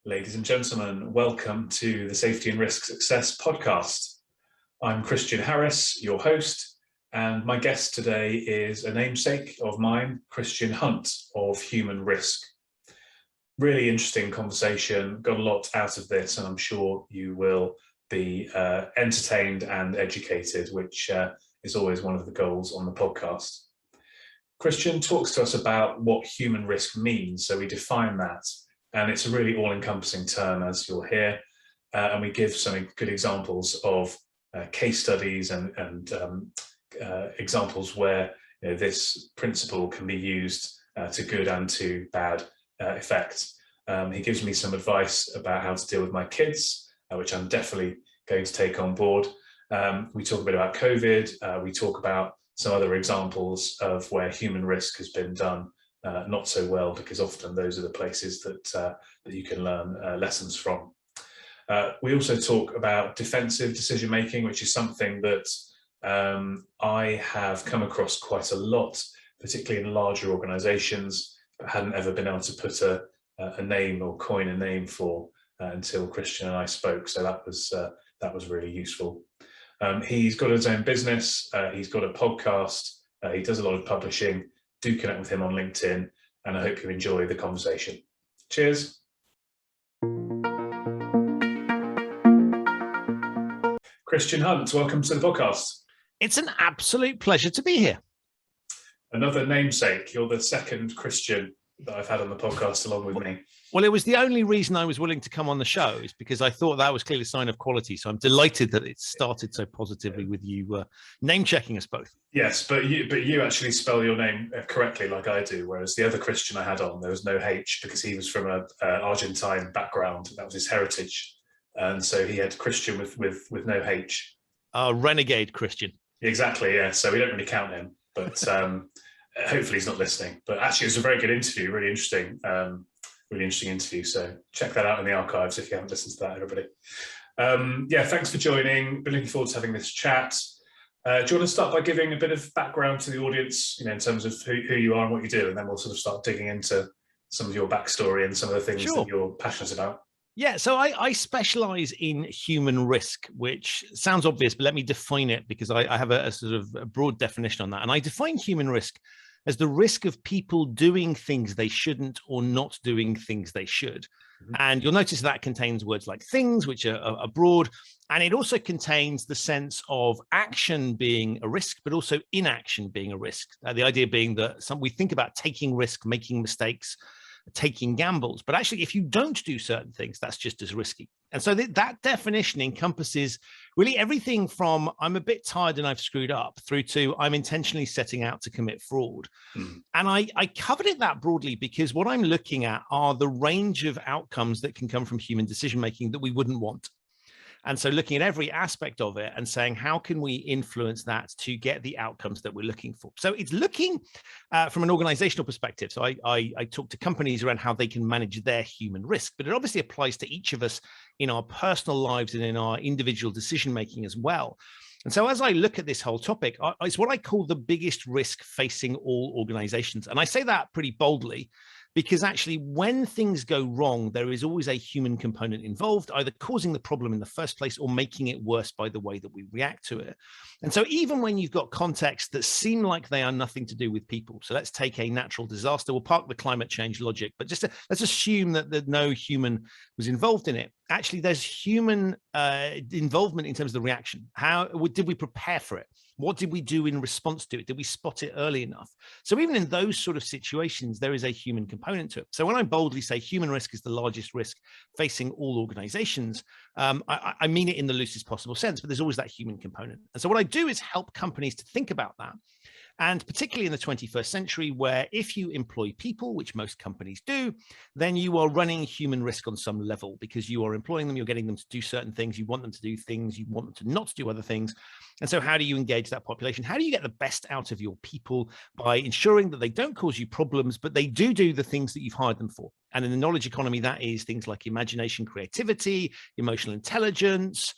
Ladies and gentlemen, welcome to the Safety and Risk Success podcast. I'm Christian Harris, your host, and my guest today is a namesake of mine, Christian Hunt of Human Risk. Really interesting conversation, got a lot out of this, and I'm sure you will be entertained and educated, which is always one of the goals on the podcast. Christian talks to us about what human risk means, so we define that. And it's a really all-encompassing term, as you'll hear, and we give some good examples of case studies and examples where this principle can be used to good and to bad effect. He gives me some advice about how to deal with my kids, which I'm definitely going to take on board. We talk a bit about COVID. We talk about some other examples of where human risk has been done not so well, because often those are the places that you can learn lessons from. We also talk about defensive decision making, which is something that I have come across quite a lot, particularly in larger organizations, but hadn't ever been able to put a name or coin a name for until Christian and I spoke. So that was really useful. He's got his own business. He's got a podcast. He does a lot of publishing. Do connect with him on LinkedIn, and I hope you enjoy the conversation. Cheers. Christian Hunt, welcome to the podcast. It's an absolute pleasure to be here. Another namesake. You're the second Christian that I've had on the podcast along with me. Well, it was the only reason I was willing to come on the show, is because I thought that was clearly a sign of quality. So I'm delighted that it started so positively with you name checking us both. Yes, but you actually spell your name correctly, like I do. Whereas the other Christian I had on, there was no H, because he was from an Argentine background. That was his heritage, and so he had Christian with no H. Renegade Christian. Exactly. Yeah. So we don't really count him, but hopefully he's not listening. But actually, it was a very good interview. Really interesting. Really interesting interview. So check that out in the archives if you haven't listened to that, everybody. Yeah, thanks for joining. Been looking forward to having this chat. Do you want to start by giving a bit of background to the audience, in terms of who you are and what you do, and then we'll sort of start digging into some of your backstory and some of the things that you're passionate about? Yeah, so I specialize in human risk, which sounds obvious, but let me define it, because I have a sort of a broad definition on that. And I define human risk as the risk of people doing things they shouldn't or not doing things they should. Mm-hmm. And you'll notice that contains words like things, which are broad. And it also contains the sense of action being a risk, but also inaction being a risk. The idea being that we think about taking risk, making mistakes, taking gambles, but actually if you don't do certain things, that's just as risky. And so that definition encompasses really everything from I'm a bit tired and I've screwed up, through to I'm intentionally setting out to commit fraud. And I covered it that broadly because what I'm looking at are the range of outcomes that can come from human decision making that we wouldn't want. And so looking at every aspect of it and saying, how can we influence that to get the outcomes that we're looking for? So it's looking from an organizational perspective. So I talk to companies around how they can manage their human risk, but it obviously applies to each of us in our personal lives and in our individual decision-making as well. And so as I look at this whole topic, it's what I call the biggest risk facing all organizations. And I say that pretty boldly, because actually when things go wrong, there is always a human component involved, either causing the problem in the first place or making it worse by the way that we react to it. And so even when you've got contexts that seem like they are nothing to do with people, so let's take a natural disaster, we'll park the climate change logic, but let's assume that no human was involved in it. Actually, there's human involvement in terms of the reaction. How did we prepare for it? What did we do in response to it? Did we spot it early enough? So even in those sort of situations, there is a human component to it. So when I boldly say human risk is the largest risk facing all organizations, I mean it in the loosest possible sense, but there's always that human component. And so what I do is help companies to think about that. And particularly in the 21st century, where if you employ people, which most companies do, then you are running human risk on some level, because you are employing them, you're getting them to do certain things, you want them to do things, you want them to not do other things. And so how do you engage that population? How do you get the best out of your people by ensuring that they don't cause you problems, but they do the things that you've hired them for? And in the knowledge economy, that is things like imagination, creativity, emotional intelligence,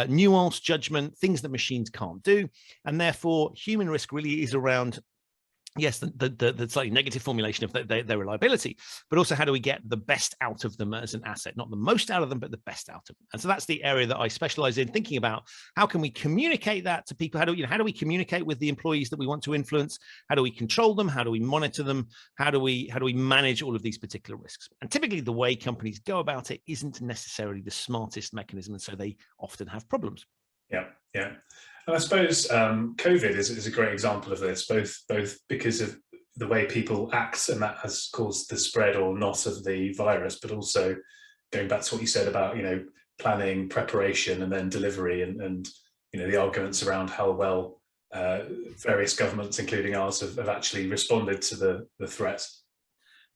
nuance, judgment, things that machines can't do. And therefore, human risk really is around yes, the slightly negative formulation of their reliability, but also how do we get the best out of them as an asset, not the most out of them, but the best out of them. And so that's the area that I specialize in, thinking about how can we communicate that to people? How do we communicate with the employees that we want to influence? How do we control them? How do we monitor them? How do we manage all of these particular risks? And typically the way companies go about it isn't necessarily the smartest mechanism, and so they often have problems. Yeah, yeah. And I suppose COVID is a great example of this, both because of the way people act, and that has caused the spread or not of the virus, but also going back to what you said about, planning, preparation, and then delivery, and the arguments around how well various governments, including ours, have actually responded to the threat.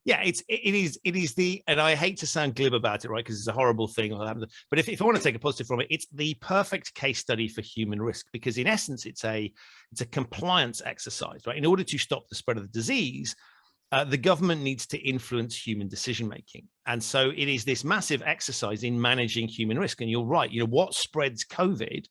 Yeah, it is the, and I hate to sound glib about it, right? Because it's a horrible thing. But if I want to take a positive from it, it's the perfect case study for human risk, because in essence, it's a compliance exercise, right? In order to stop the spread of the disease, the government needs to influence human decision making, and so it is this massive exercise in managing human risk. And you're right. What spreads COVID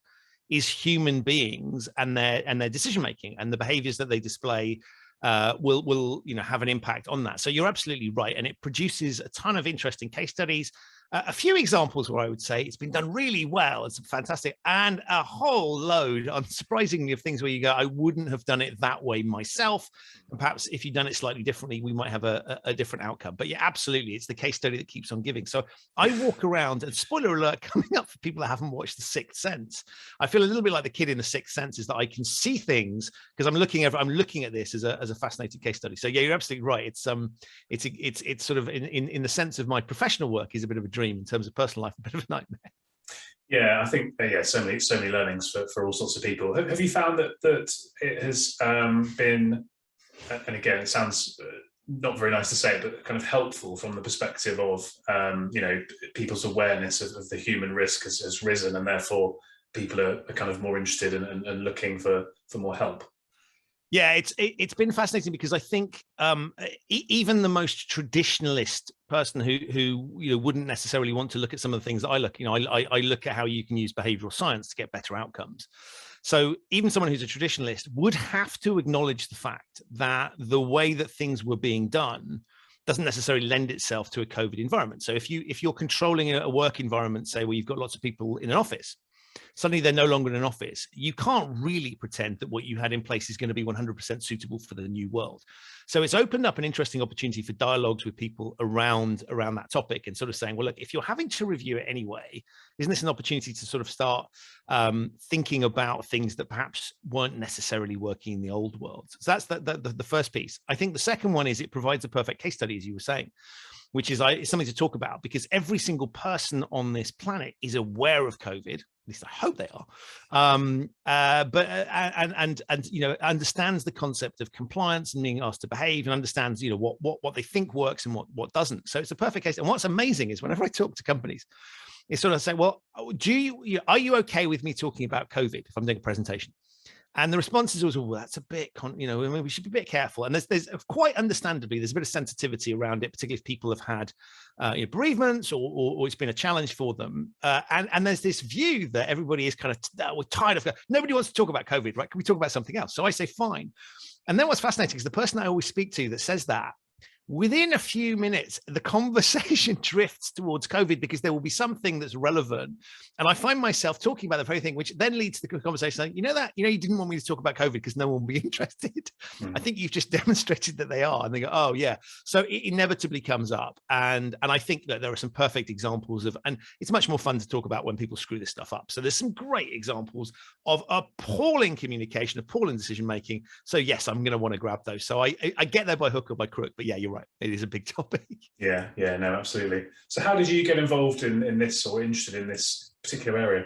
is human beings and their decision making, and the behaviors that they display will have an impact on that. So you're absolutely right, and it produces a ton of interesting case studies. A few examples where I would say it's been done really well. It's fantastic, and a whole load, unsurprisingly, of things where you go, I wouldn't have done it that way myself. And perhaps if you'd done it slightly differently, we might have a different outcome. But yeah, absolutely, it's the case study that keeps on giving. So I walk around, and spoiler alert, coming up for people that haven't watched The Sixth Sense, I feel a little bit like the kid in The Sixth Sense, is that I can see things because I'm looking at this as a fascinating case study. So yeah, you're absolutely right. It's sort of in the sense of my professional work is a bit of a dream. In terms of personal life, a bit of a nightmare. Yeah, I think so many learnings for all sorts of people. Have you found that it has been, and again, it sounds not very nice to say it, but kind of helpful from the perspective of people's awareness of the human risk has risen, and therefore people are kind of more interested and looking for more help? Yeah, it's been fascinating, because I think even the most traditionalist person who wouldn't necessarily want to look at some of the things that I look, I look at how you can use behavioral science to get better outcomes. So even someone who's a traditionalist would have to acknowledge the fact that the way that things were being done doesn't necessarily lend itself to a COVID environment. So if you're controlling a work environment, say where you've got lots of people in an office, suddenly they're no longer in an office, you can't really pretend that what you had in place is going to be 100% suitable for the new world. So it's opened up an interesting opportunity for dialogues with people around that topic, and sort of saying, well, look, if you're having to review it anyway, isn't this an opportunity to sort of start thinking about things that perhaps weren't necessarily working in the old world? So that's the first piece. I think the second one is it provides a perfect case study, as you were saying, which is something to talk about, because every single person on this planet is aware of COVID. At least I hope they are, but understands the concept of compliance and being asked to behave, and understands what they think works and what doesn't. So it's a perfect case. And what's amazing is whenever I talk to companies, it's sort of say, well, are you okay with me talking about COVID if I'm doing a presentation? And the response is always, well, that's a bit, we should be a bit careful. And there's quite understandably, there's a bit of sensitivity around it, particularly if people have had bereavements or it's been a challenge for them. And there's this view that everybody is kind of, we're tired of, nobody wants to talk about COVID, right? Can we talk about something else? So I say, fine. And then what's fascinating is the person I always speak to that says that, within a few minutes, the conversation drifts towards COVID, because there will be something that's relevant. And I find myself talking about the very thing, which then leads to the conversation like, you didn't want me to talk about COVID because no one will be interested. I think you've just demonstrated that they are. And they go, oh, yeah. So it inevitably comes up. And I think that there are some perfect examples of, and it's much more fun to talk about when people screw this stuff up. So there's some great examples of appalling communication, appalling decision-making. So yes, I'm going to want to grab those. So I get there by hook or by crook, but yeah, you're right. It is a big topic. Yeah, no, absolutely. So how did you get involved in this, or interested in this particular area?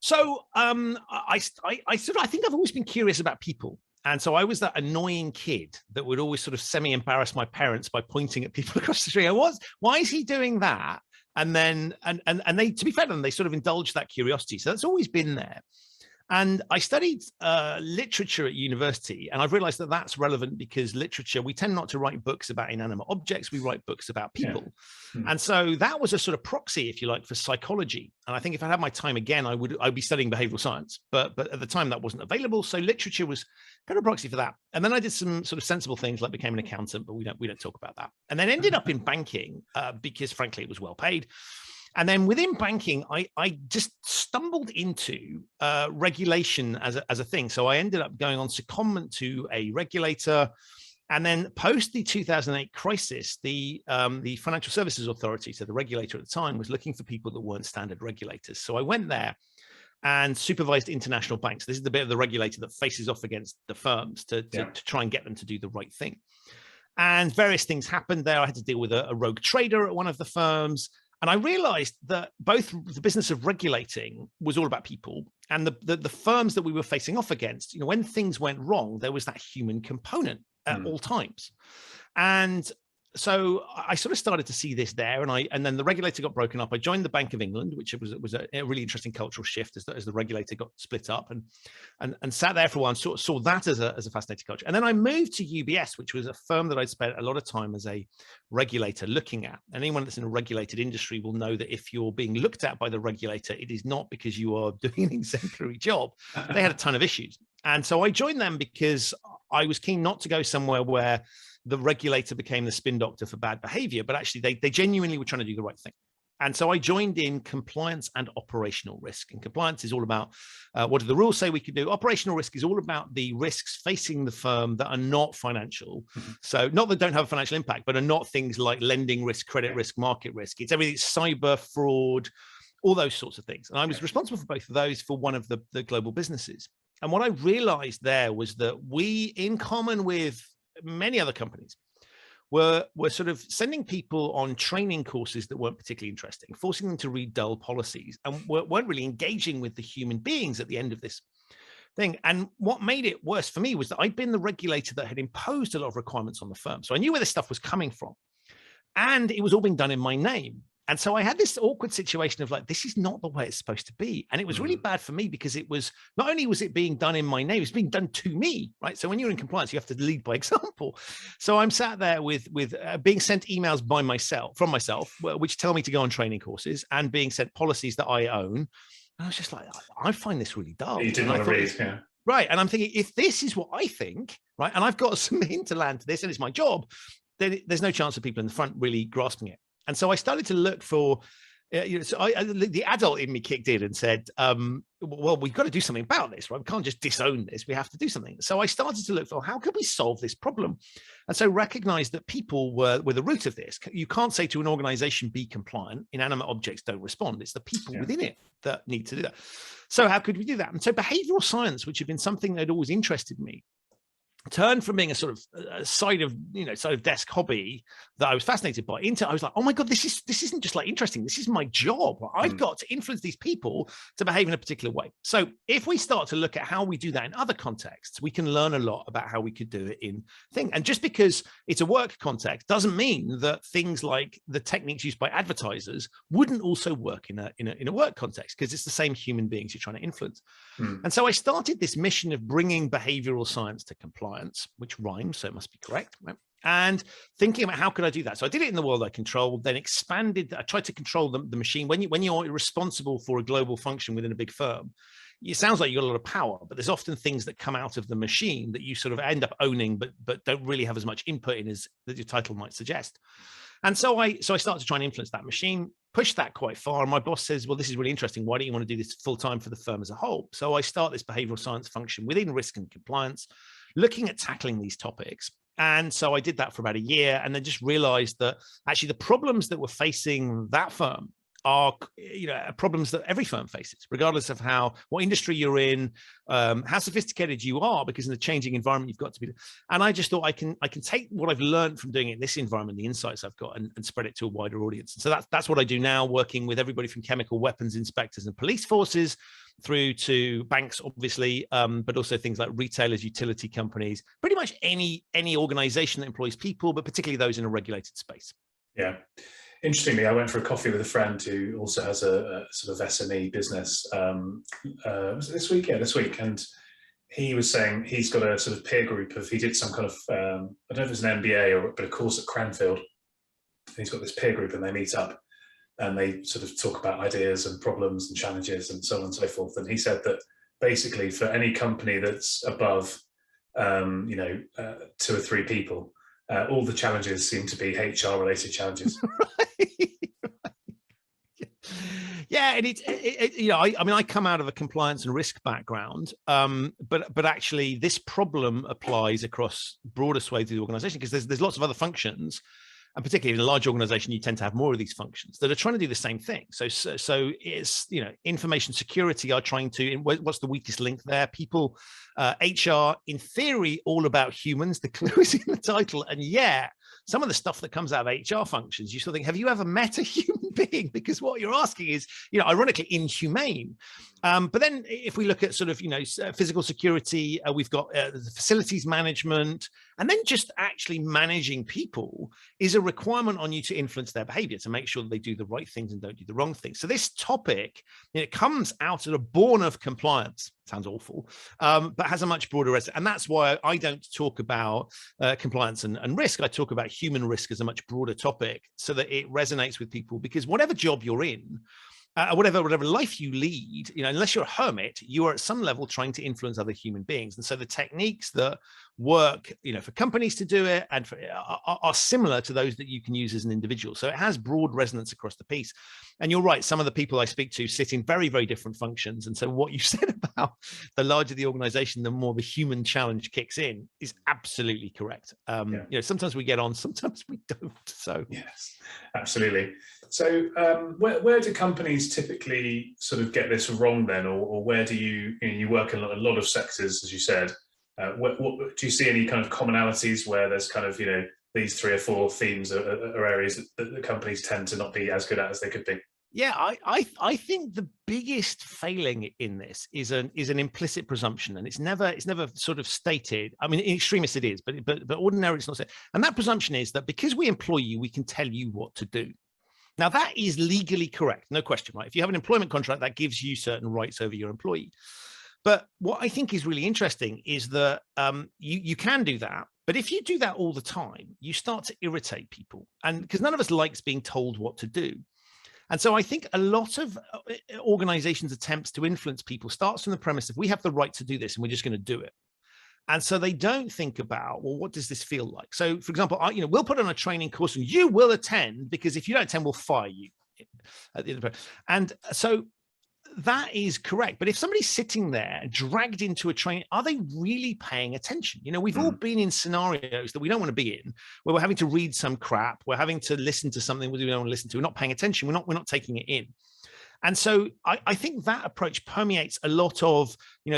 So I think I've always been curious about people. And so I was that annoying kid that would always sort of semi-embarrass my parents by pointing at people across the street. Why is he doing that? And then, and they, to be fair to them, they sort of indulged that curiosity. So that's always been there. And I studied literature at university, and I've realized that that's relevant because literature, we tend not to write books about inanimate objects, we write books about people. Yeah. And so that was a sort of proxy, if you like, for psychology. And I think if I had my time again, I'd be studying behavioral science, but at the time that wasn't available. So literature was kind of proxy for that. And then I did some sort of sensible things like became an accountant, but we don't talk about that. And then ended up in banking because frankly, it was well paid. And then within banking, I just stumbled into regulation as a thing. So I ended up going on secondment to a regulator. And then post the 2008 crisis, the Financial Services Authority, so the regulator at the time, was looking for people that weren't standard regulators. So I went there and supervised international banks. This is the bit of the regulator that faces off against the firms to try and get them to do the right thing. And various things happened there. I had to deal with a rogue trader at one of the firms. And I realized that both the business of regulating was all about people, and the firms that we were facing off against, when things went wrong, there was that human component at all times. And so I sort of started to see this there, and then the regulator got broken up. I joined the Bank of England, which was a really interesting cultural shift as the regulator got split up, and sat there for a while and saw that as a fascinating culture. And then I moved to UBS, which was a firm that I'd spent a lot of time as a regulator looking at. And anyone that's in a regulated industry will know that if you're being looked at by the regulator, it is not because you are doing an exemplary job. They had a ton of issues. And so I joined them because I was keen not to go somewhere where the regulator became the spin doctor for bad behavior, but actually they genuinely were trying to do the right thing. And so I joined in compliance and operational risk. And compliance is all about what do the rules say we can do. Operational risk is all about the risks facing the firm that are not financial. So not that don't have a financial impact, but are not things like lending risk, credit risk, market risk. It's everything, cyber fraud, all those sorts of things. And I was responsible for both of those for one of the global businesses. And what I realized there was that we, in common with many other companies, were sort of sending people on training courses that weren't particularly interesting, forcing them to read dull policies, and weren't really engaging with the human beings at the end of this thing. And what made it worse for me was that I'd been the regulator that had imposed a lot of requirements on the firm. So I knew where this stuff was coming from, and it was all being done in my name. And so I had this awkward situation of like, this is not the way it's supposed to be. And it was really bad for me because it was, not only was it being done in my name, it was being done to me, right? So when you're in compliance, you have to lead by example. So I'm sat there with being sent emails from myself, which tell me to go on training courses, and being sent policies that I own. And I was just like, I find this really dull. You didn't want to read, yeah. Right. And I'm thinking, if this is what I think, right, and I've got some hinterland to this and it's my job, then there's no chance of people in the front really grasping it. And so I started to look for, the adult in me kicked in and said, well, we've got to do something about this, right? We can't just disown this. We have to do something. So I started to look for how could we solve this problem? And so recognized that people were the root of this. You can't say to an organization, be compliant. Inanimate objects don't respond. It's the people within it that need to do that. So how could we do that? And so behavioral science, which had been something that had always interested me, turned from being a sort of a side of desk hobby that I was fascinated by into, I was like, oh my God, this isn't just like interesting. This is my job. I've got to influence these people to behave in a particular way. So if we start to look at how we do that in other contexts, we can learn a lot about how we could do it in thing. And just because it's a work context doesn't mean that things like the techniques used by advertisers wouldn't also work in a work context, because it's the same human beings you're trying to influence. And so I started this mission of bringing behavioral science to compliance, which rhymes, so it must be correct, right? And thinking about how could I do that? So I did it in the world I controlled, then expanded. I tried to control the machine. When you're responsible for a global function within a big firm, it sounds like you got a lot of power, but there's often things that come out of the machine that you sort of end up owning, but don't really have as much input in as that your title might suggest. And so I started to try and influence that machine, push that quite far. And my boss says, well, this is really interesting. Why don't you want to do this full time for the firm as a whole? So I start this behavioral science function within risk and compliance, looking at tackling these topics. And so I did that for about a year, and then just realized that actually the problems that were facing that firm are problems that every firm faces, regardless of what industry you're in, how sophisticated you are, because in a changing environment, you've got to be. And I just thought I can take what I've learned from doing it in this environment, the insights I've got, and spread it to a wider audience. And so that's what I do now, working with everybody from chemical weapons inspectors and police forces through to banks, obviously, but also things like retailers, utility companies, pretty much any organization that employs people, but particularly those in a regulated space. Yeah. Interestingly, I went for a coffee with a friend who also has a sort of SME business. Was it this week? Yeah, this week. And he was saying he's got a sort of peer group of, he did some kind of, I don't know if it's an MBA or but a course at Cranfield. And he's got this peer group and they meet up and they sort of talk about ideas and problems and challenges and so on and so forth. And he said that basically for any company that's above, 2 or 3 people, all the challenges seem to be HR related challenges. Yeah, and I come out of a compliance and risk background, but actually this problem applies across broader swathes of the organization because there's lots of other functions, and particularly in a large organization, you tend to have more of these functions that are trying to do the same thing. So it's, information security are trying to, what's the weakest link there? People, HR, in theory, all about humans. The clue is in the title. And yeah, some of the stuff that comes out of HR functions, you sort of think, have you ever met a human being? Because what you're asking is, ironically inhumane. But then if we look at sort of, physical security, we've got the facilities management, and then just actually managing people is a requirement on you to influence their behavior, to make sure that they do the right things and don't do the wrong things. So this topic, it comes out of born of compliance. Sounds awful, but has a much broader resonance. And that's why I don't talk about compliance and risk. I talk about human risk as a much broader topic so that it resonates with people, because whatever job you're in, whatever life you lead, unless you're a hermit, you are at some level trying to influence other human beings. And so the techniques that work, for companies to do it and are similar to those that you can use as an individual. So it has broad resonance across the piece. And you're right, some of the people I speak to sit in very, very different functions. And so what you said about the larger the organization, the more the human challenge kicks in is absolutely correct. Sometimes we get on, sometimes we don't. So yes, absolutely. So where do companies typically sort of get this wrong then, or where do you work in a lot of sectors, as you said? What do you see any kind of commonalities where there's kind of these 3 or 4 themes are areas that the companies tend to not be as good at as they could be? Yeah, I think the biggest failing in this is an implicit presumption, and it's never sort of stated. I mean, in extremis it is, but ordinarily it's not said. And that presumption is that because we employ you, we can tell you what to do. Now, that is legally correct, no question, right? If you have an employment contract, that gives you certain rights over your employee. But what I think is really interesting is that you can do that. But if you do that all the time, you start to irritate people. And because none of us likes being told what to do. And so I think a lot of organizations' attempts to influence people starts from the premise of we have the right to do this and we're just going to do it. And so they don't think about, well, what does this feel like? So, for example, we'll put on a training course and you will attend, because if you don't attend, we'll fire you at the end of it. And so that is correct. But if somebody's sitting there dragged into a training, are they really paying attention? We've all been in scenarios that we don't want to be in, where we're having to read some crap, we're having to listen to something we don't want to listen to, we're not paying attention, we're not taking it in. And so I think that approach permeates a lot of,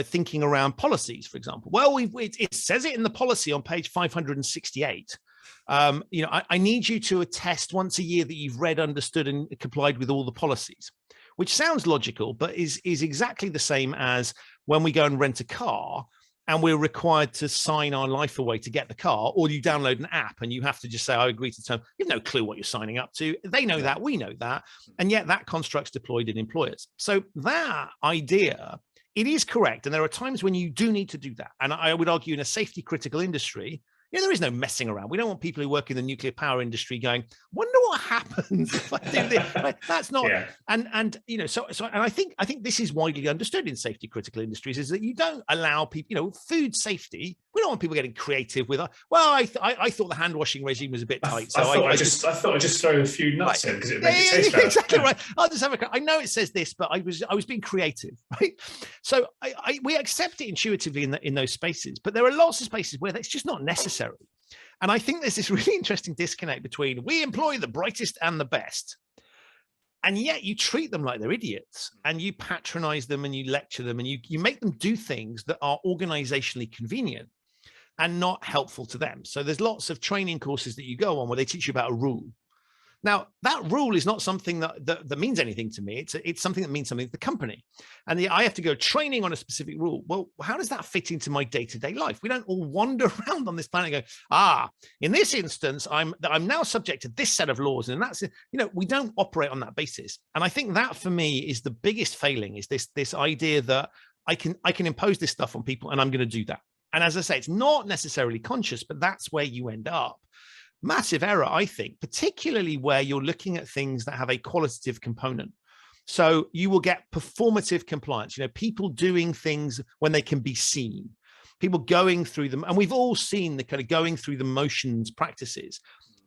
thinking around policies, for example. Well, it says it in the policy on page 568. I need you to attest once a year that you've read, understood, and complied with all the policies, which sounds logical, but is exactly the same as when we go and rent a car and we're required to sign our life away to get the car, or you download an app and you have to just say, I agree to the term. You have no clue what you're signing up to. They know that, we know that. And yet that construct's deployed in employers. So that idea, it is correct. And there are times when you do need to do that. And I would argue in a safety critical industry, there is no messing around. We don't want people who work in the nuclear power industry going, wonder what happens if I do this. Right? That's not. Yeah. And I think this is widely understood in safety critical industries, is that you don't allow people, food safety. We don't want people getting creative with. I thought the hand washing regime was a bit tight. So I thought I'd just throw a few nuts in because it makes it taste better. Exactly right. I'll just have I know it says this, but I was being creative, right? So we accept it intuitively in those spaces, but there are lots of spaces where that's just not necessary. And I think there's this really interesting disconnect between we employ the brightest and the best, and yet you treat them like they're idiots, and you patronize them and you lecture them and you make them do things that are organizationally convenient and not helpful to them. So there's lots of training courses that you go on where they teach you about a rule. Now, that rule is not something that means anything to me. It's something that means something to the company. And I have to go training on a specific rule. Well, how does that fit into my day-to-day life? We don't all wander around on this planet and go, in this instance, I'm now subject to this set of laws. And that's, we don't operate on that basis. And I think that for me is the biggest failing, is this idea that I can impose this stuff on people and I'm going to do that. And as I say, it's not necessarily conscious, but that's where you end up. Massive error, I think, particularly where you're looking at things that have a qualitative component. So you will get performative compliance, people doing things when they can be seen, people going through them. And we've all seen the kind of going through the motions practices.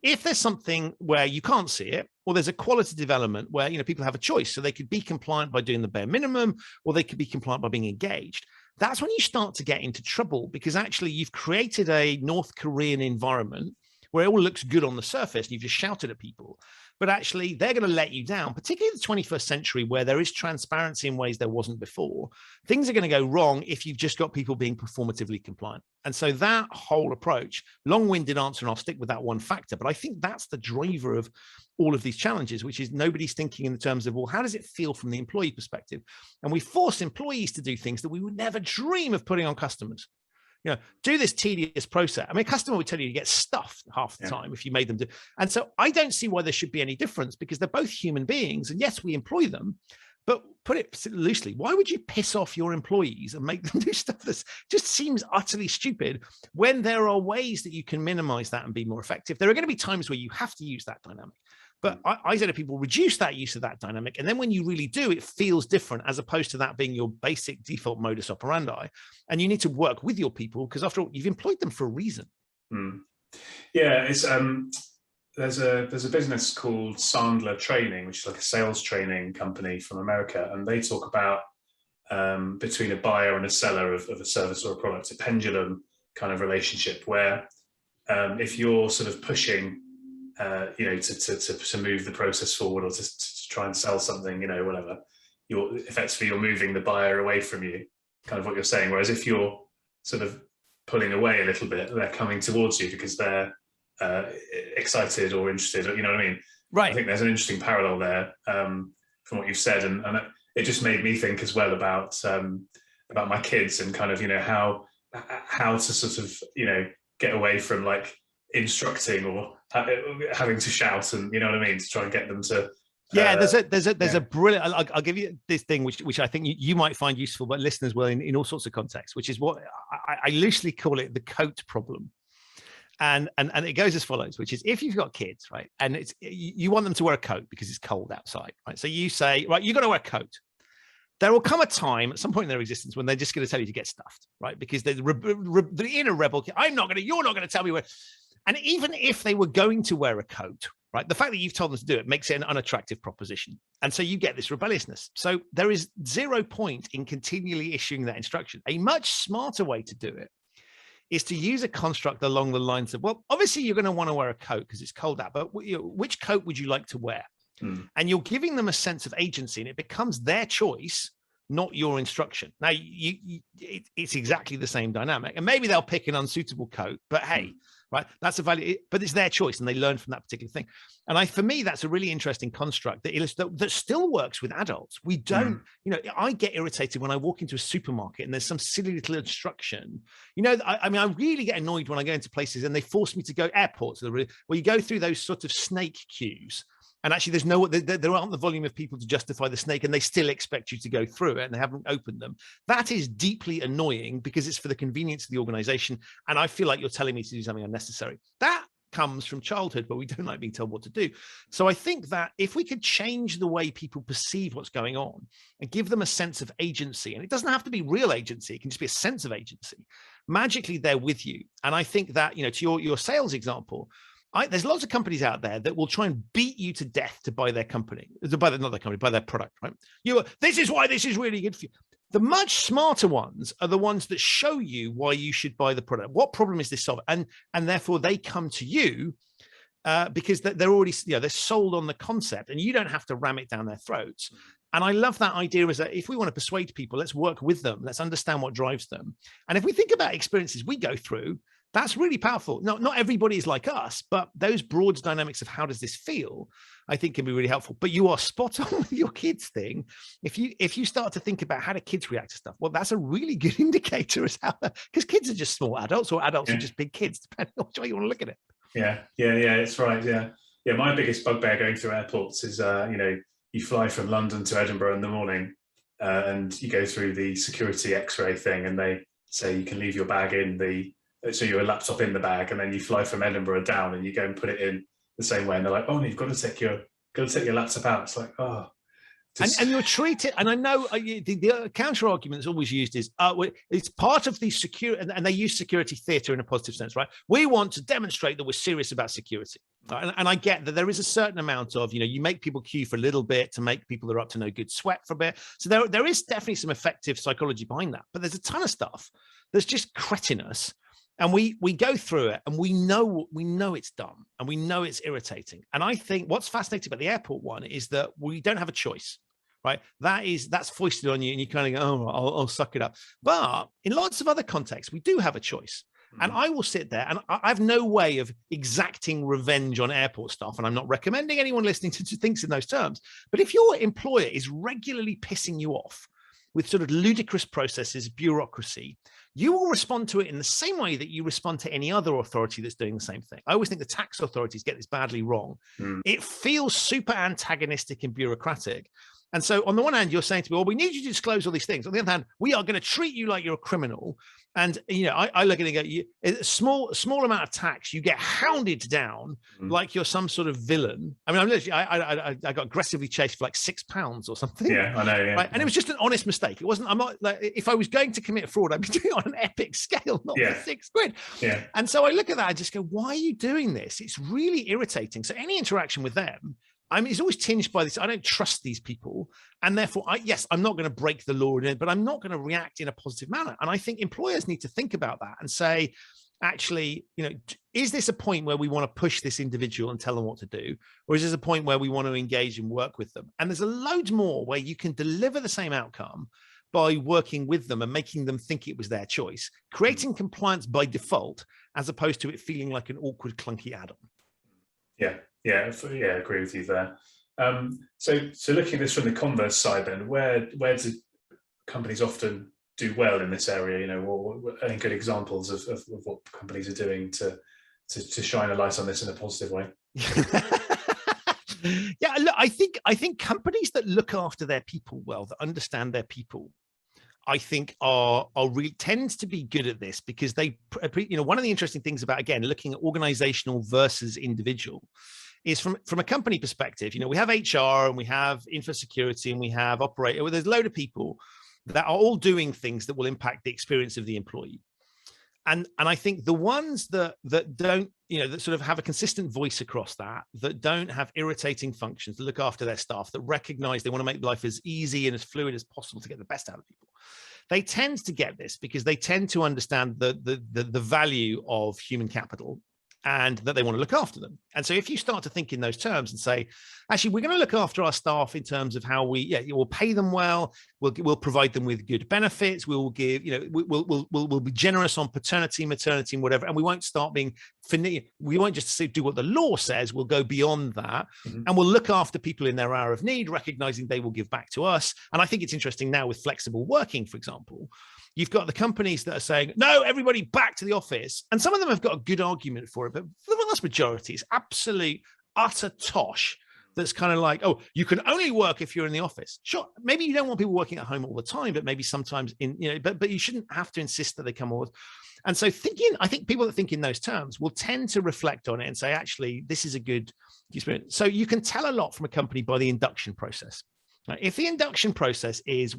If there's something where you can't see it, or there's a qualitative element where, people have a choice, so they could be compliant by doing the bare minimum, or they could be compliant by being engaged. That's when you start to get into trouble, because actually you've created a North Korean environment where it all looks good on the surface and you've just shouted at people, but actually they're going to let you down, particularly in the 21st century where there is transparency in ways there wasn't before. Things are going to go wrong if you've just got people being performatively compliant. And so that whole approach, long-winded answer, and I'll stick with that one factor, but I think that's the driver of all of these challenges, which is nobody's thinking in the terms of, well, how does it feel from the employee perspective? And we force employees to do things that we would never dream of putting on customers. Do this tedious process. I mean, a customer would tell you to get stuffed half the time if you made them do. And so I don't see why there should be any difference, because they're both human beings. And yes, we employ them, but put it loosely, why would you piss off your employees and make them do stuff that just seems utterly stupid when there are ways that you can minimize that and be more effective? There are going to be times where you have to use that dynamic. But I say to people, reduce that use of that dynamic. And then when you really do, it feels different, as opposed to that being your basic default modus operandi. And you need to work with your people, because after all, you've employed them for a reason. Yeah, it's there's a business called Sandler Training, which is like a sales training company from America. And they talk about between a buyer and a seller of a service or a product, a pendulum kind of relationship where if you're sort of pushing to move the process forward, or to try and sell something, whatever, you're moving the buyer away from you, kind of what you're saying. Whereas if you're sort of pulling away a little bit, they're coming towards you because they're excited or interested, you know what I mean? Right. I think there's an interesting parallel there from what you've said, and it just made me think as well about my kids and kind of how to sort of get away from like instructing or having to shout, and you know what I mean, to try and get them to there's a brilliant, I'll give you this thing which I think you might find useful, but listeners will in all sorts of contexts, which is what I loosely call it the coat problem. And it goes as follows, which is, if you've got kids, right, and you want them to wear a coat because it's cold outside, right? So you say, right, you've got to wear a coat. There will come a time at some point in their existence when they're just going to tell you to get stuffed, right? Because the inner rebel, you're not going to tell me where. And even if they were going to wear a coat, right, the fact that you've told them to do it makes it an unattractive proposition. And so you get this rebelliousness. So there is 0 point in continually issuing that instruction. A much smarter way to do it is to use a construct along the lines of, well, obviously you're going to want to wear a coat because it's cold out, but which coat would you like to wear? And you're giving them a sense of agency, and it becomes their choice, not your instruction. Now, it's exactly the same dynamic. And maybe they'll pick an unsuitable coat, but hey, right, that's a value, but it's their choice and they learn from that particular thing. And for me, that's a really interesting construct that still works with adults. We don't, I get irritated when I walk into a supermarket and there's some silly little instruction. I really get annoyed when I go into places and they force me to go, airports, where you go through those sort of snake queues. And actually, there aren't the volume of people to justify the snake, and they still expect you to go through it, and they haven't opened them. That is deeply annoying because it's for the convenience of the organization, and I feel like you're telling me to do something unnecessary. That comes from childhood, but we don't like being told what to do. So I think that if we could change the way people perceive what's going on and give them a sense of agency, and it doesn't have to be real agency, it can just be a sense of agency, magically they're with you. And I think that, to your sales example, there's lots of companies out there that will try and beat you to death to buy their company, buy their product, right? This is why this is really good for you. The much smarter ones are the ones that show you why you should buy the product. What problem is this solving? And therefore they come to you because they're already, they're sold on the concept, and you don't have to ram it down their throats. And I love that idea, is that if we want to persuade people, let's work with them. Let's understand what drives them. And if we think about experiences we go through, That's really powerful. Not everybody is like us, but those broad dynamics of how does this feel, I think can be really helpful. But you are spot on with your kids thing. If you start to think about how do kids react to stuff, well, that's a really good indicator as how, because kids are just small adults, or adults are just big kids, depending on which way you want to look at it. Yeah, it's right. Yeah. My biggest bugbear going through airports is, you fly from London to Edinburgh in the morning, and you go through the security X-ray thing, and they say you can leave your bag so your laptop in the bag, and then you fly from Edinburgh down and you go and put it in the same way, and they're like, oh, you've got to take your laptop out. It's like, oh. And you're treated, and I know the counter argument that's always used is it's part of the security, and they use security theatre in a positive sense, right? We want to demonstrate that we're serious about security, and I get that there is a certain amount of, you make people queue for a little bit to make people that are up to no good sweat for a bit. So there is definitely some effective psychology behind that, but there's a ton of stuff that's just cretinous. And we go through it, and we know it's dumb, and we know it's irritating. And I think what's fascinating about the airport one is that we don't have a choice, right? That's foisted on you, and you kind of go, oh, I'll suck it up. But in lots of other contexts, we do have a choice. And I will sit there, and I have no way of exacting revenge on airport staff. And I'm not recommending anyone listening to thinks in those terms. But if your employer is regularly pissing you off with sort of ludicrous processes, bureaucracy, you will respond to it in the same way that you respond to any other authority that's doing the same thing. I always think the tax authorities get this badly wrong. It feels super antagonistic and bureaucratic. And so on the one hand, you're saying to me, well, we need you to disclose all these things. On the other hand, we are going to treat you like you're a criminal. And, I look at it and go, a small amount of tax, you get hounded down like you're some sort of villain. I mean, I got aggressively chased for like £6 or something. Yeah, I know. Yeah. Right? And it was just an honest mistake. It wasn't, I'm not like, if I was going to commit fraud, I'd be doing it on an epic scale, not for £6. Yeah. And so I look at that, I just go, why are you doing this? It's really irritating. So any interaction with them, it's always tinged by this. I don't trust these people. And therefore, I'm not going to break the law, but I'm not going to react in a positive manner. And I think employers need to think about that and say, actually, is this a point where we want to push this individual and tell them what to do? Or is this a point where we want to engage and work with them? And there's a load more where you can deliver the same outcome by working with them and making them think it was their choice, creating compliance by default, as opposed to it feeling like an awkward, clunky add-on. Yeah, I agree with you there. So looking at this from the converse side, then, where do companies often do well in this area? What any good examples of what companies are doing to shine a light on this in a positive way? Yeah, look, I think companies that look after their people well, that understand their people, I think are really tends to be good at this, because they, one of the interesting things about, again, looking at organizational versus individual is from a company perspective. We have HR, and we have info security, and we have operator. Well, there's a load of people that are all doing things that will impact the experience of the employee. And I think the ones that don't, that sort of have a consistent voice across that don't have irritating functions, that look after their staff, that recognize they want to make life as easy and as fluid as possible to get the best out of people, they tend to get this because they tend to understand the value of human capital, and that they want to look after them. And so if you start to think in those terms and say, actually, we're going to look after our staff in terms of how we'll pay them well, we'll provide them with good benefits, we'll give, we'll be generous on paternity, maternity, and whatever, and we won't start being, we won't just do what the law says, we'll go beyond that, and we'll look after people in their hour of need, recognizing they will give back to us. And I think it's interesting now with flexible working, for example, you've got the companies that are saying, no, everybody back to the office. And some of them have got a good argument for it, but the vast majority is absolute, utter tosh. That's kind of like, oh, you can only work if you're in the office. Sure, maybe you don't want people working at home all the time, but maybe sometimes but you shouldn't have to insist that they come over. And so I think people that think in those terms will tend to reflect on it and say, actually, this is a good experience. So you can tell a lot from a company by the induction process. Now, if the induction process is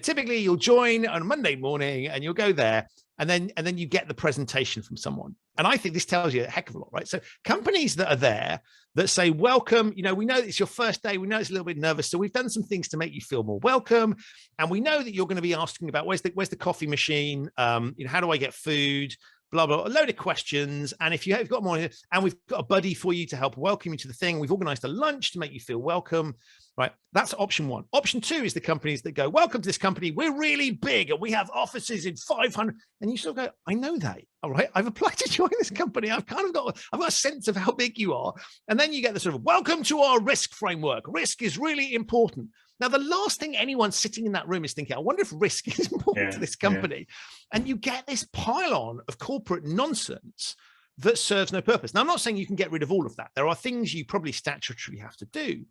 typically you'll join on a Monday morning and you'll go there, and then you get the presentation from someone. And I think this tells you a heck of a lot, right? So companies that are there that say, welcome, we know it's your first day, we know it's a little bit nervous, so we've done some things to make you feel more welcome. And we know that you're going to be asking about where's the coffee machine? How do I get food? Blah, blah, a load of questions. And if you've got more, and we've got a buddy for you to help welcome you to the thing, we've organized a lunch to make you feel welcome. right? That's option one. Option two is the companies that go, welcome to this company. We're really big and we have offices in 500. And you sort of go, I know that. All right. I've applied to join this company. I've got a sense of how big you are. And then you get the sort of, welcome to our risk framework. Risk is really important. Now, the last thing anyone sitting in that room is thinking, I wonder if risk is important to this company. And you get this pile-on of corporate nonsense that serves no purpose. Now, I'm not saying you can get rid of all of that. There are things you probably statutorily have to do.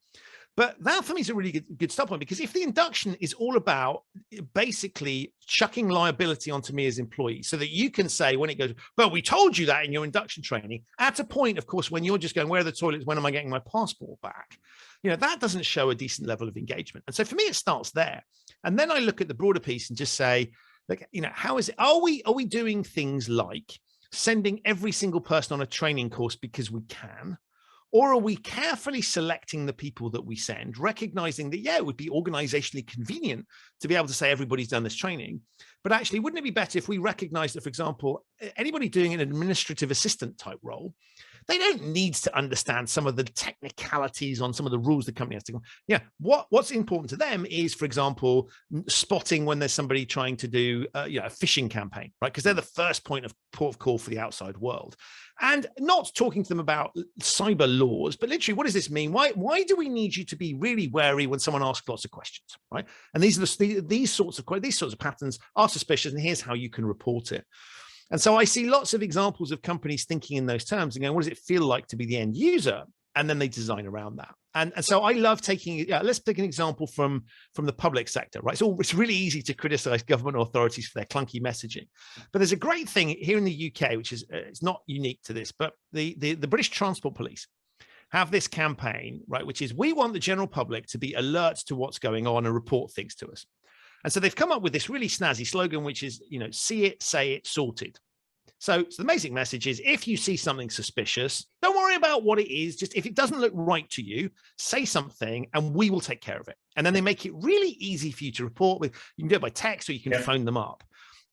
But that for me is a really good start point, because if the induction is all about basically chucking liability onto me as employee so that you can say when it goes, well, we told you that in your induction training, at a point, of course, when you're just going, where are the toilets? When am I getting my passport back? That doesn't show a decent level of engagement. And so for me, it starts there. And then I look at the broader piece and just say, like, how is it? Are we doing things like sending every single person on a training course because we can? Or are we carefully selecting the people that we send, recognizing that, it would be organizationally convenient to be able to say everybody's done this training, but actually, wouldn't it be better if we recognize that, for example, anybody doing an administrative assistant type role, they don't need to understand some of the technicalities on some of the rules the company has to go. What's important to them is, for example, spotting when there's somebody trying to do a phishing campaign, right? Because they're the first point of call for the outside world. And not talking to them about cyber laws, but literally, what does this mean? Why do we need you to be really wary when someone asks lots of questions, right? And these sorts of patterns are suspicious, and here's how you can report it. And so I see lots of examples of companies thinking in those terms and going, what does it feel like to be the end user? And then they design around that. And so I love taking, let's take an example from the public sector, right? So it's really easy to criticize government authorities for their clunky messaging. But there's a great thing here in the UK, which is, it's not unique to this, but the British Transport Police have this campaign, right? Which is, we want the general public to be alert to what's going on and report things to us. And so they've come up with this really snazzy slogan, which is, see it, say it, sorted. So the basic message is, if you see something suspicious, don't worry about what it is. Just if it doesn't look right to you, say something and we will take care of it. And then they make it really easy for you to report with. You can do it by text or you can phone them up.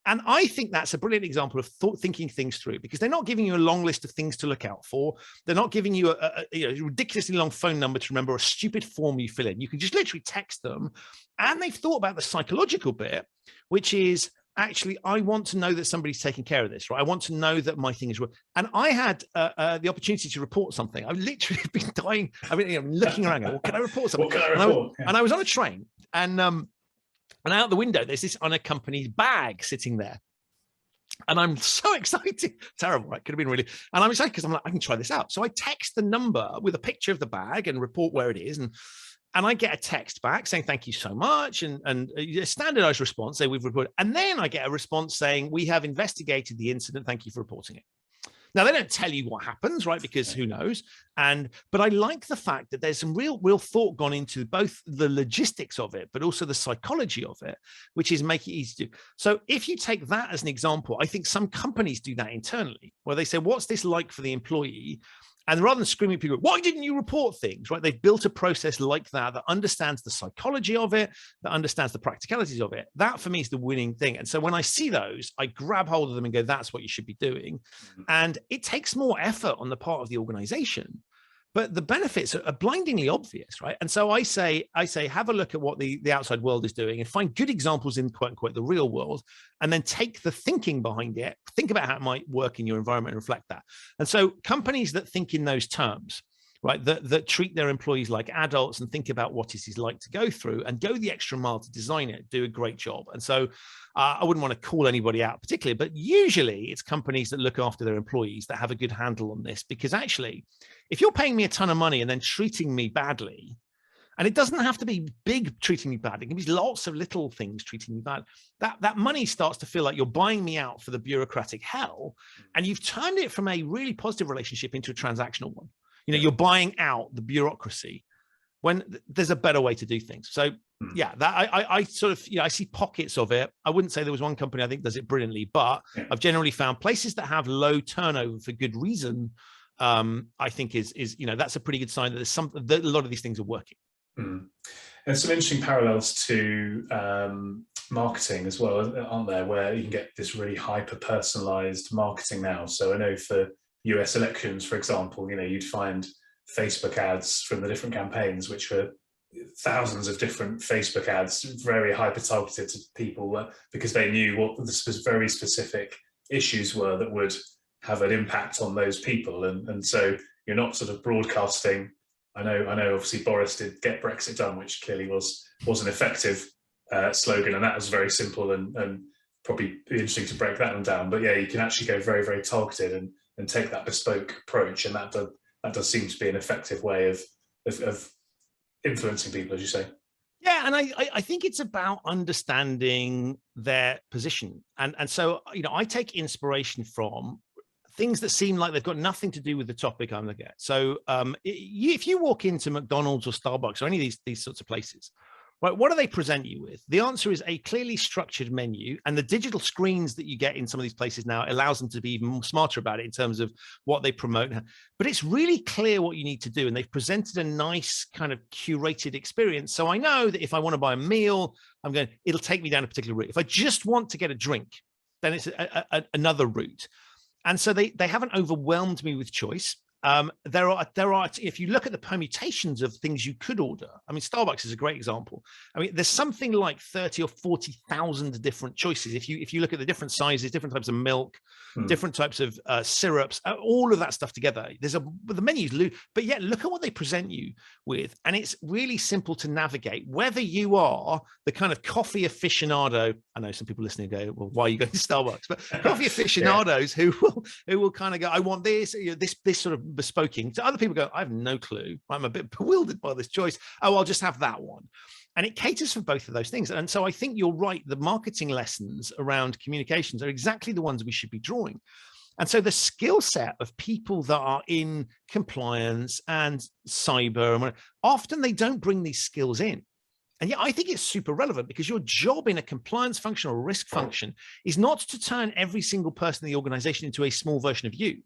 And I think that's a brilliant example of thinking things through, because they're not giving you a long list of things to look out for. They're not giving you a ridiculously long phone number to remember, or a stupid form you fill in. You can just literally text them. And they've thought about the psychological bit, which is, actually, I want to know that somebody's taking care of this, right? I want to know that my thing is real. And I had the opportunity to report something. I've literally been dying. I mean, looking around, going, well, can I report something? What can I report? And I was on a train, and out the window, there's this unaccompanied bag sitting there. And I'm so excited. Terrible, right? Could have been really. And I'm excited because I'm like, I can try this out. So I text the number with a picture of the bag and report where it is. And I get a text back saying, thank you so much. And a standardized response, say we've reported. And then I get a response saying, we have investigated the incident. Thank you for reporting it. Now, they don't tell you what happens, right? Because who knows? But I like the fact that there's some real thought gone into both the logistics of it, but also the psychology of it, which is make it easy to do. So if you take that as an example, I think some companies do that internally, where they say, what's this like for the employee? And rather than screaming at people, why didn't you report things, right? They've built a process like that understands the psychology of it, that understands the practicalities of it. That for me is the winning thing. And so when I see those, I grab hold of them and go, that's what you should be doing. And it takes more effort on the part of the organization, but the benefits are blindingly obvious, right? And so I say, have a look at what the outside world is doing and find good examples in quote unquote the real world, and then take the thinking behind it, think about how it might work in your environment and reflect that. And so companies that think in those terms, right, that treat their employees like adults and think about what it is like to go through and go the extra mile to design it, do a great job. And so I wouldn't want to call anybody out particularly, but usually it's companies that look after their employees that have a good handle on this. Because actually, if you're paying me a ton of money and then treating me badly, and it doesn't have to be big treating me bad, it can be lots of little things treating me bad, that money starts to feel like you're buying me out for the bureaucratic hell, and you've turned it from a really positive relationship into a transactional one. You're buying out the bureaucracy when there's a better way to do things. So yeah, that I sort of, I see pockets of it. I wouldn't say there was one company I think does it brilliantly, but I've generally found places that have low turnover for good reason. I think is that's a pretty good sign that a lot of these things are working. And some interesting parallels to marketing as well, aren't there, where you can get this really hyper-personalized marketing now. So I know for US elections, for example, you'd find Facebook ads from the different campaigns, which were thousands of different Facebook ads, very hyper targeted to people, because they knew what the very specific issues were that would have an impact on those people. And so you're not sort of broadcasting. I know obviously Boris did Get Brexit Done, which clearly was an effective slogan, and that was very simple and probably be interesting to break that one down. But yeah, you can actually go very, very targeted and take that bespoke approach, and that does seem to be an effective way of influencing people, as you say. Yeah, and I think it's about understanding their position, and so I take inspiration from things that seem like they've got nothing to do with the topic I'm looking at. So if you walk into McDonald's or Starbucks or any of these sorts of places, right, what do they present you with? The answer is a clearly structured menu, and the digital screens that you get in some of these places now allows them to be even more smarter about it in terms of what they promote. But it's really clear what you need to do, and they've presented a nice kind of curated experience. So I know that if I want to buy a meal, it'll take me down a particular route. If I just want to get a drink, then it's another route. And so they haven't overwhelmed me with choice. There are, if you look at the permutations of things you could order, I mean, Starbucks is a great example. I mean, there's something like 30 or 40,000 different choices. If you look at the different sizes, different types of milk, different types of syrups, all of that stuff together, the menu's loose, but yet look at what they present you with. And it's really simple to navigate, whether you are the kind of coffee aficionado. I know some people listening go, well, why are you going to Starbucks? But coffee aficionados who will kind of go, I want this, this sort of bespoking. To other people go, I have no clue. I'm a bit bewildered by this choice. Oh, I'll just have that one. And it caters for both of those things. And so I think you're right. The marketing lessons around communications are exactly the ones we should be drawing. And so the skill set of people that are in compliance and cyber, often they don't bring these skills in. And yet I think it's super relevant, because your job in a compliance function or risk function is not to turn every single person in the organization into a small version of you,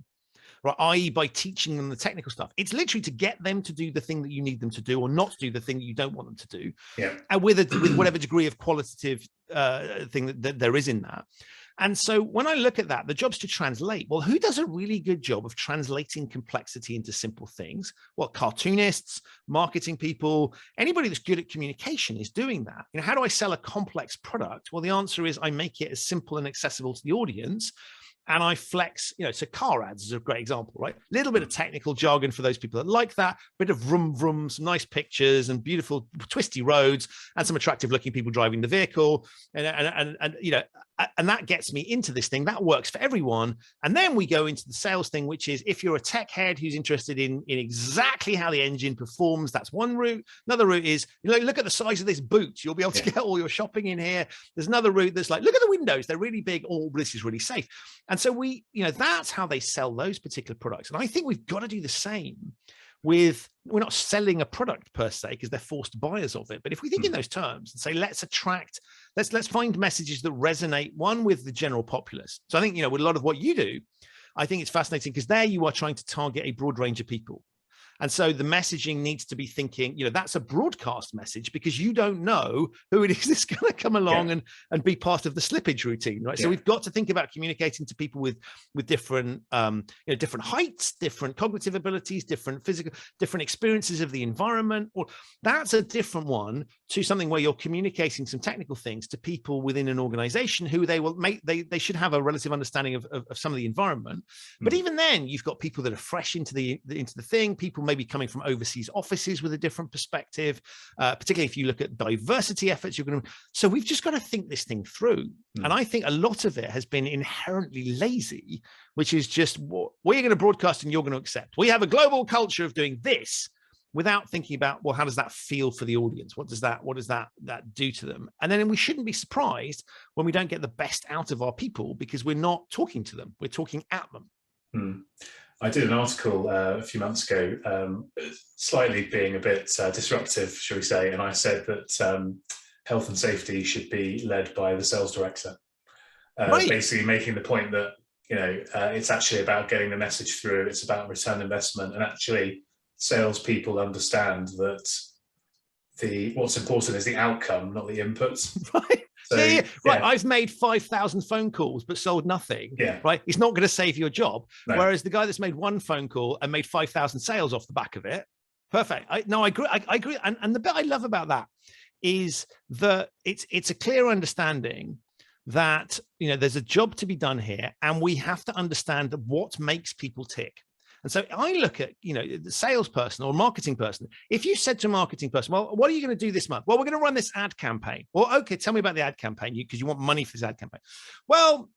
right? I.e. by teaching them the technical stuff. It's literally to get them to do the thing that you need them to do, or not do the thing that you don't want them to do. Yeah. And with whatever degree of qualitative thing that there is in that. And so when I look at that, the job's to translate. Well, who does a really good job of translating complexity into simple things? Well, cartoonists, marketing people, anybody that's good at communication is doing that. How do I sell a complex product? Well, the answer is I make it as simple and accessible to the audience. And I flex, so car ads is a great example, right? A little bit of technical jargon for those people that like that, bit of vroom vroom, some nice pictures and beautiful twisty roads and some attractive looking people driving the vehicle. And that gets me into this thing that works for everyone. And then we go into the sales thing, which is if you're a tech head who's interested in exactly how the engine performs, that's one route. Another route is, look at the size of this boot. You'll be able to get all your shopping in here. There's another route that's like, look at the windows. They're really big. Oh, this is really safe. And so that's how they sell those particular products. And I think we've got to do the same we're not selling a product per se because they're forced buyers of it. But if we think in those terms and say, let's find messages that resonate, one, with the general populace. So I think, with a lot of what you do, I think it's fascinating because there you are trying to target a broad range of people. And so the messaging needs to be thinking, that's a broadcast message because you don't know who it is that's going to come along and be part of the slippage routine, right? So we've got to think about communicating to people with different, different heights, different cognitive abilities, different physical, different experiences of the environment. Or that's a different one to something where you're communicating some technical things to people within an organization who they should have a relative understanding of some of the environment. But even then, you've got people that are fresh into the thing, people maybe coming from overseas offices with a different perspective, particularly if you look at diversity efforts. So we've just got to think this thing through. And I think a lot of it has been inherently lazy, which is just what you're going to broadcast and you're going to accept. We have a global culture of doing this without thinking about, well, how does that feel for the audience? What does that do to them? And then we shouldn't be surprised when we don't get the best out of our people because we're not talking to them. We're talking at them. I did an article a few months ago, slightly being a bit disruptive, shall we say, and I said that health and safety should be led by the sales director, basically making the point that it's actually about getting the message through. It's about return investment, and actually, salespeople understand that what's important is the outcome, not the inputs. Right. So, Right. I've made 5,000 phone calls but sold nothing. Yeah. Right. It's not going to save your job. No. Whereas the guy that's made one phone call and made 5,000 sales off the back of it, Perfect. No, I agree. I agree. And the bit I love about that is that it's a clear understanding that, you know, there's a job to be done here, and we have to understand what makes people tick. And so I look at, you know, the salesperson or marketing person. If you said to a marketing person, well, what are you going to do this month? Well, we're going to run this ad campaign. Well, okay, tell me about the ad campaign, because you want money for this ad campaign. Well,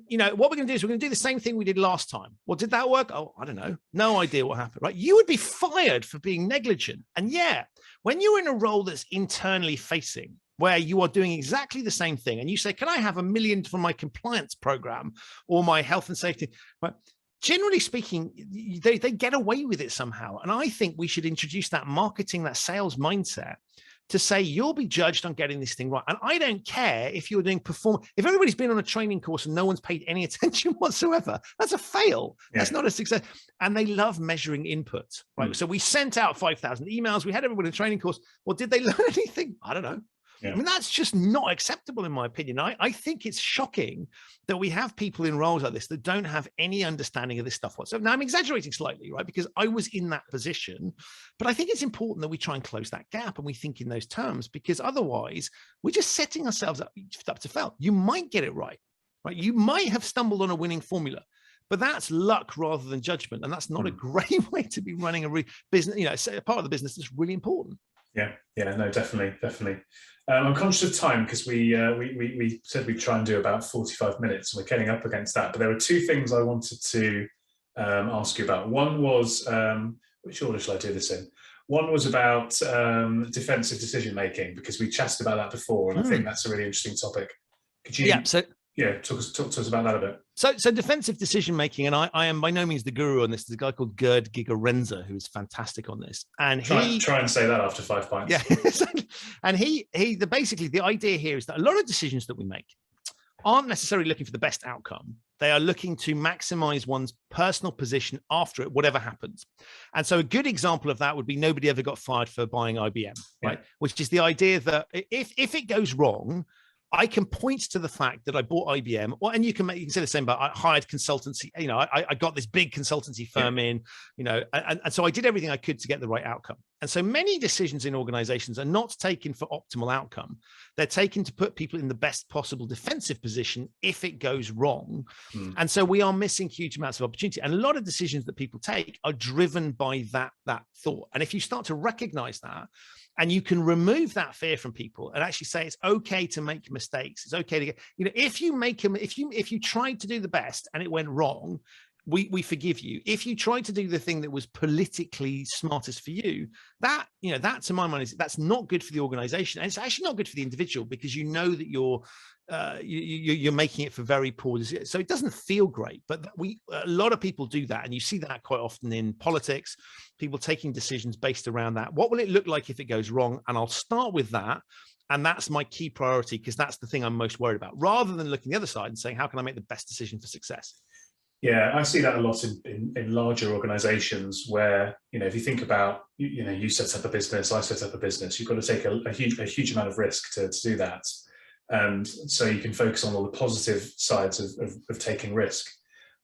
you know, what we're going to do is we're going to do the same thing we did last time. Well, did that work? Oh, I don't know. No idea what happened, right? You would be fired for being negligent. And yeah, when you're in a role that's internally facing, where you are doing exactly the same thing, and you say, can I have $1 million for my compliance program or my health and safety? Right? Generally speaking, they get away with it somehow. And I think we should introduce that marketing, that sales mindset to say, you'll be judged on getting this thing right. And I don't care if you're doing if everybody's been on a training course and no one's paid any attention whatsoever, that's a fail. Yeah. That's not a success. And they love measuring input, right? So we sent out 5,000 emails. We had everybody in a training course. Well, did they learn anything? I don't know. Yeah. I mean, that's just not acceptable, in my opinion. I think it's shocking that we have people in roles like this that don't have any understanding of this stuff whatsoever. Now, I'm exaggerating slightly, right? Because I was in that position, but I think it's important that we try and close that gap and we think in those terms, because otherwise we're just setting ourselves up to fail. You might get it right? You might have stumbled on a winning formula, but that's luck rather than judgment. And that's not a great way to be running a business, you know, a part of the business that's really important. Yeah, no, definitely. I'm conscious of time, because we said we'd try and do about 45 minutes, and we're getting up against that. But there were two things I wanted to ask you about. One was, which order shall I do this in? One was about defensive decision making, because we chatted about that before, and I think that's a really interesting topic. Could you? Talk to us about that a bit. So defensive decision making, and I am by no means the guru on this. There's a guy called Gerd Gigerenzer who is fantastic on this, and try and say that after 5 pints. Yeah, and basically the idea here is that a lot of decisions that we make aren't necessarily looking for the best outcome. They are looking to maximize one's personal position after it, whatever happens. And so a good example of that would be nobody ever got fired for buying IBM, right? Which is the idea that if it goes wrong, I can point to the fact that I bought IBM, and you can say the same about I hired consultancy. You know, I got this big consultancy firm in, you know, and so I did everything I could to get the right outcome. And so many decisions in organizations are not taken for optimal outcome. They're taken to put people in the best possible defensive position if it goes wrong. And so we are missing huge amounts of opportunity. And a lot of decisions that people take are driven by that thought. And if you start to recognize that, and you can remove that fear from people and actually say it's okay to make mistakes. It's okay to get, you know, if you tried to do the best and it went wrong, we forgive you. If you tried to do the thing that was politically smartest for you, that to my mind that's not good for the organization, and it's actually not good for the individual, because you know that you're making it for very poor decisions. So it doesn't feel great, but a lot of people do that, and you see that quite often in politics. People taking decisions based around that. What will it look like if it goes wrong? And I'll start with that. And that's my key priority, because that's the thing I'm most worried about, rather than looking the other side and saying, how can I make the best decision for success? Yeah, I see that a lot in larger organizations where, you know, if you think about, you know, you set up a business, I set up a business, you've got to take a huge amount of risk to do that. And so you can focus on all the positive sides of taking risk.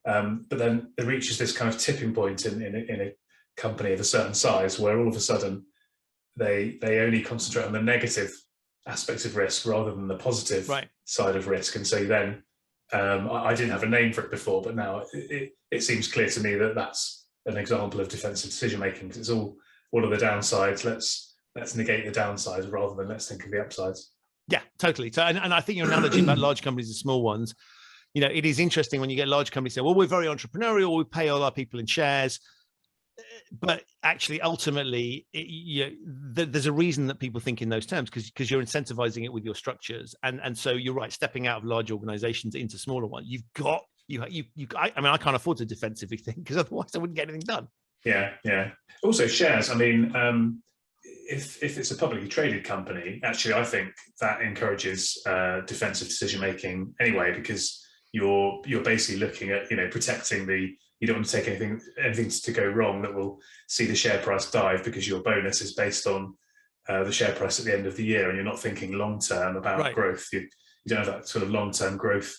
But then there reaches this kind of tipping point in a company of a certain size where all of a sudden they only concentrate on the negative aspects of risk rather than the positive side of risk. And so then I didn't have a name for it before, but now it seems clear to me that that's an example of defensive decision making, because it's all what are the downsides, let's negate the downsides rather than let's think of the upsides. Yeah, totally. So, and I think your analogy about large companies and small ones, you know, it is interesting when you get large companies say, well, we're very entrepreneurial, we pay all our people in shares. But actually, ultimately, there's a reason that people think in those terms, because you're incentivizing it with your structures. And so you're right, stepping out of large organizations into smaller ones, I mean, I can't afford to defensively think, because otherwise I wouldn't get anything done. Yeah. Also shares. I mean, if it's a publicly traded company, actually, I think that encourages defensive decision making anyway, because you're basically looking at, you know, protecting you don't want to take anything to go wrong that will see the share price dive, because your bonus is based on the share price at the end of the year, and you're not thinking long term about growth. You don't have that sort of long term growth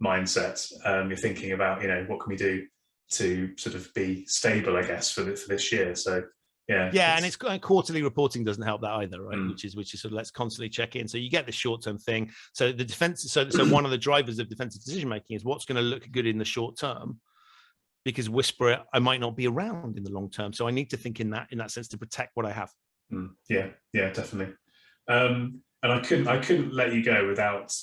mindset. You're thinking about, you know, what can we do to sort of be stable, I guess, for this year. So Yeah, and it's quarterly reporting doesn't help that either, right? Mm. Which is sort of let's constantly check in. So you get the short-term thing. So the defense, so one of the drivers of defensive decision making is what's going to look good in the short term, because whisper, I might not be around in the long term. So I need to think in that sense to protect what I have. Mm. Yeah, definitely. And I couldn't let you go without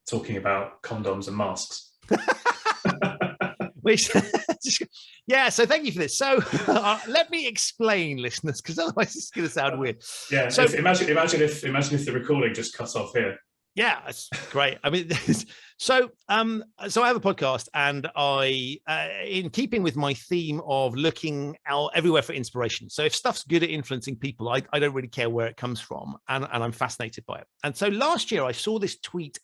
talking about condoms and masks. Which, yeah, so thank you for this. So let me explain, listeners, because otherwise it's going to sound weird. Yeah, so imagine if the recording just cuts off here. Yeah, that's great. I mean, so I have a podcast, and I, in keeping with my theme of looking out everywhere for inspiration. So if stuff's good at influencing people, I don't really care where it comes from, and I'm fascinated by it. And so last year I saw this tweet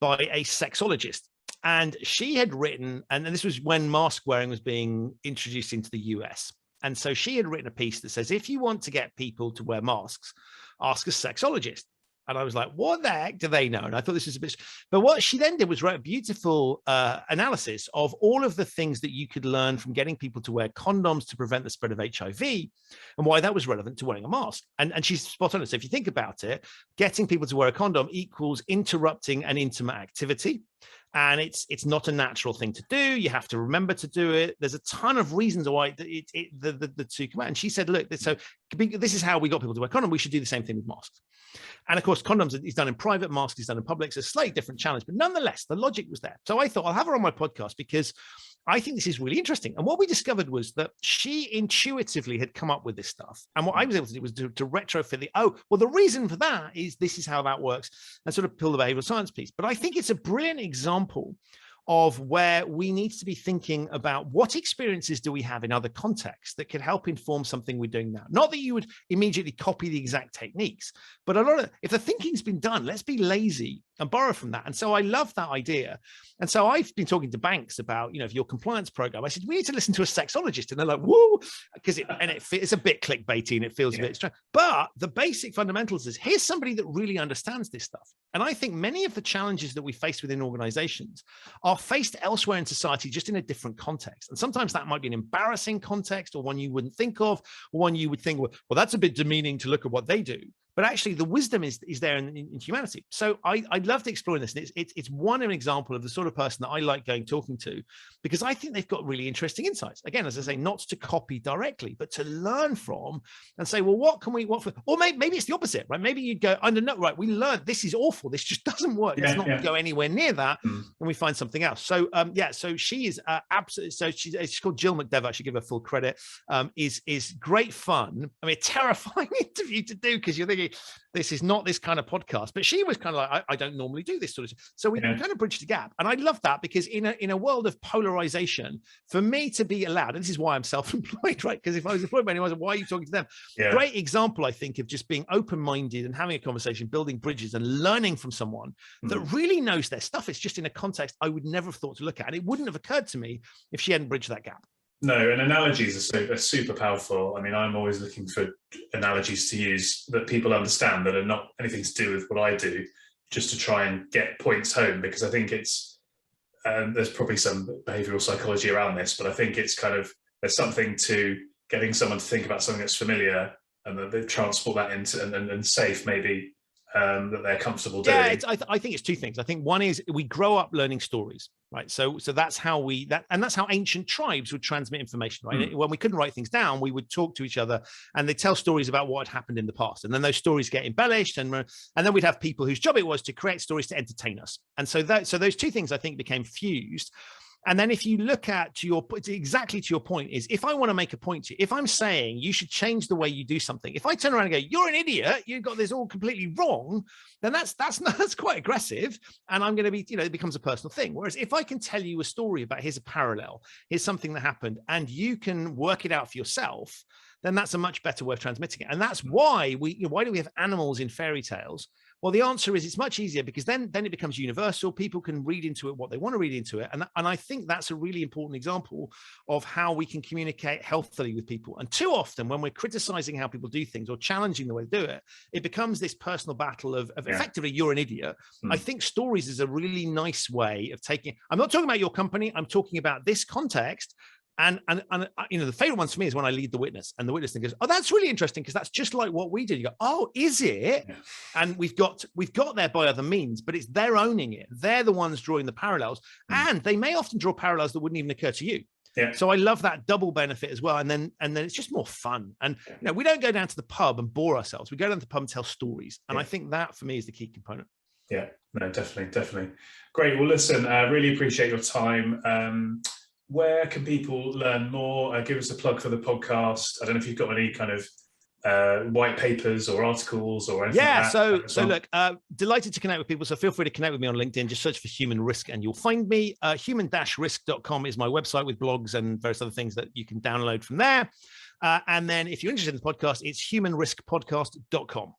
by a sexologist. And she had written, and this was when mask wearing was being introduced into the US. And so she had written a piece that says, if you want to get people to wear masks, ask a sexologist. And I was like, what the heck do they know? And I thought this was a bit, but what she then did was write a beautiful analysis of all of the things that you could learn from getting people to wear condoms to prevent the spread of HIV, and why that was relevant to wearing a mask. And she's spot on. So if you think about it, getting people to wear a condom equals interrupting an intimate activity. And it's not a natural thing to do. You have to remember to do it. There's a ton of reasons why the two come out. And she said, look, so this is how we got people to wear condoms. We should do the same thing with masks. And of course, condoms is done in private, masks is done in public. So it's a slightly different challenge, but nonetheless, the logic was there. So I thought I'll have her on my podcast because I think this is really interesting. And what we discovered was that she intuitively had come up with this stuff. And what I was able to do was to retrofit the reason for that is this is how that works, and sort of pull the behavioral science piece. But I think it's a brilliant example of where we need to be thinking about what experiences do we have in other contexts that could help inform something we're doing now. Not that you would immediately copy the exact techniques, but if the thinking's been done, let's be lazy and borrow from that. And so I love that idea. And so I've been talking to banks about, if your compliance program, I said, we need to listen to a sexologist. And they're like, whoa, because it's a bit clickbaity and it feels a bit strange. But the basic fundamentals is here's somebody that really understands this stuff. And I think many of the challenges that we face within organizations are faced elsewhere in society, just in a different context. And sometimes that might be an embarrassing context, or one you wouldn't think of, or one you would think, well, that's a bit demeaning to look at what they do. But actually, the wisdom is there in humanity. So I'd love to explore this. And it's one example of the sort of person that I like talking to, because I think they've got really interesting insights. Again, as I say, not to copy directly, but to learn from and say, well, or maybe it's the opposite, right? Maybe you'd go, no, right, we learned this is awful. This just doesn't work. Let's not go anywhere near that. And we find something else. So, so she is absolutely, so she's called Jill McDevitt. I should give her full credit. Is great fun. I mean, a terrifying interview to do, because you're thinking, this is not this kind of podcast, but she was kind of like, I don't normally do this sort of stuff. So we kind of bridged the gap. And I love that, because in a world of polarization, for me to be allowed, and this is why I'm self-employed, right? Because if I was employed by anyone, why are you talking to them? Great example, I think, of just being open-minded and having a conversation, building bridges and learning from someone that really knows their stuff. It's just in a context I would never have thought to look at. And it wouldn't have occurred to me if she hadn't bridged that gap. No, and analogies are super powerful. I mean, I'm always looking for analogies to use that people understand, that are not anything to do with what I do, just to try and get points home, because I think it's, there's probably some behavioural psychology around this, but I think it's kind of, there's something to getting someone to think about something that's familiar, and that they transport that into and safe, maybe, that they're comfortable doing. Yeah, I think it's two things. I think one is we grow up learning stories, right? So that's how that's how ancient tribes would transmit information, right? When we couldn't write things down, we would talk to each other, and they tell stories about what had happened in the past, and then those stories get embellished, and then we'd have people whose job it was to create stories to entertain us. And so those two things, I think, became fused. And then if you look at exactly to your point, is if I want to make a point to you, if I'm saying you should change the way you do something, if I turn around and go, you're an idiot, you've got this all completely wrong, then that's quite aggressive. And I'm going to be, it becomes a personal thing. Whereas if I can tell you a story about, here's a parallel, here's something that happened, and you can work it out for yourself, then that's a much better way of transmitting it. And that's why why do we have animals in fairy tales? Well, the answer is it's much easier, because then it becomes universal. People can read into it what they want to read into it. And I think that's a really important example of how we can communicate healthily with people. And too often when we're criticizing how people do things or challenging the way they do it, it becomes this personal battle of effectively, you're an idiot. I think stories is a really nice way of taking, I'm not talking about your company, I'm talking about this context. The favorite ones for me is when I lead the witness and the witness then goes, oh, that's really interesting because that's just like what we did. You go, oh, is it? Yeah. And we've got there by other means, but it's they're owning it. They're the ones drawing the parallels, and they may often draw parallels that wouldn't even occur to you. Yeah. So I love that double benefit as well. And then it's just more fun. And we don't go down to the pub and bore ourselves. We go down to the pub and tell stories. And I think that for me is the key component. Yeah, no, definitely. Great. Well, listen, I really appreciate your time. Where can people learn more? Give us a plug for the podcast. I don't know if you've got any kind of white papers or articles or anything. Yeah, so look, delighted to connect with people. So feel free to connect with me on LinkedIn. Just search for Human Risk and you'll find me. Human-risk.com is my website with blogs and various other things that you can download from there. And then if you're interested in the podcast, it's humanriskpodcast.com.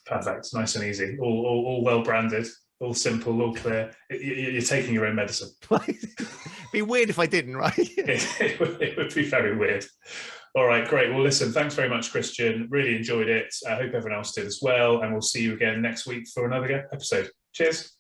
Perfect. Nice and easy. All well branded, all simple, all clear. You're taking your own medicine. Be weird if I didn't, right? It would be very weird. All right, great. Well, listen, thanks very much, Christian. Really enjoyed it. I hope everyone else did as well. And we'll see you again next week for another episode. Cheers.